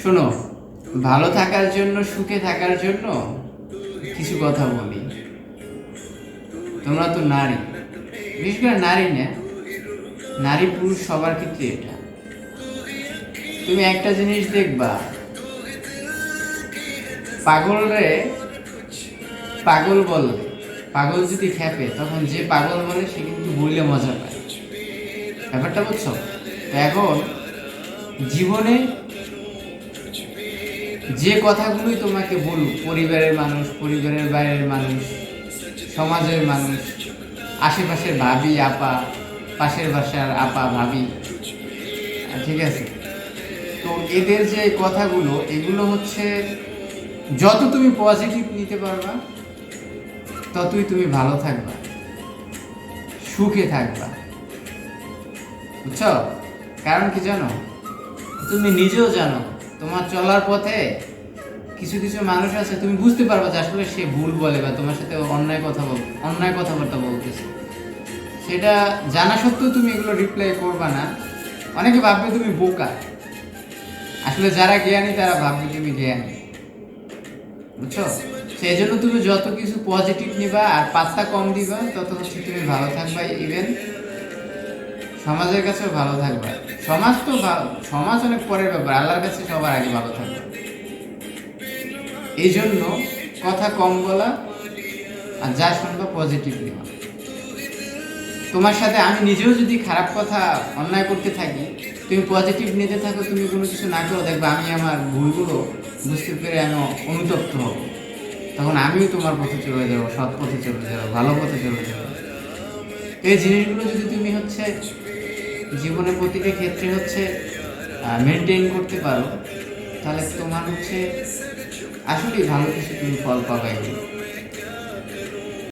শোনো, ভালো থাকার জন্য, সুখে থাকার জন্য কিছু কথা বলি। তোমরা তো নারী, বিশেষ করে নারী না, নারী পুরুষ সবার ক্ষেত্রে এটা। তুমি একটা জিনিস দেখবা, পাগলরে পাগল বললে, পাগল যদি খেপে তখন যে পাগল বলে সে কিন্তু বললে মজা পায়। ব্যাপারটা বুঝছো? তো এখন জীবনে যে কথাগুলোই তোমাকে বলুক, পরিবারের মানুষ, পরিবারের বাইরের মানুষ, সমাজের মানুষ, আশেপাশের ভাবি আপা, পাশের বাসার আপা ভাবি, ঠিক আছে, তো এদের যে কথাগুলো, এগুলো হচ্ছে যত তুমি পজিটিভ নিতে পারবা ততই তুমি ভালো থাকবা, সুখে থাকবা। বুঝছো? কারণ কি জানো, তুমি নিজেও জানো তোমার চলার পথে কিছু কিছু মানুষ আছে, তুমি বুঝতে পারবা যে আসলে সে ভুল বলে বা তোমার সাথে অন্যায় কথাবার্তা বলতেছে। সেটা জানা সত্ত্বেও তুমি এগুলো রিপ্লাই করবা না। অনেকে ভাববে তুমি বোকা, আসলে যারা জ্ঞানী তারা ভাববে তুমি জ্ঞানী। বুঝছো? সেই জন্য তুমি যত কিছু পজিটিভ নিবা আর পাত্তা কম দিবা, তত হচ্ছে তুমি ভালো থাকবা। ইভেন সমাজের কাছেও ভালো থাকবা। সমাজ তো সমাজ অনেক পরের ব্যাপার, আল্লাহর কাছে সবার আগে ভালো থাকবে। এই জন্য কথা কম বলা, আর যা শুনবা পজিটিভ নেওয়া। তোমার সাথে আমি নিজেও যদি খারাপ কথা অন্যায় করতে থাকি, তুমি পজিটিভ নিতে থাকো, তুমি কোনো কিছু না করো, দেখবে আমি আমার ভুলগুলো বুঝতে পেরে আমি অনুতপ্ত হব। তখন আমিও তোমার পথে চলে যাবো, সৎ পথে চলে যাবো, ভালো পথে চলে যাবো। এই জিনিসগুলো যদি তুমি হচ্ছে জীবনের প্রতিটা ক্ষেত্রে হচ্ছে মেনটেন করতে পারো, তাহলে তোমার হচ্ছে আসলেই ভালো কিছু তুমি ফল পাবে।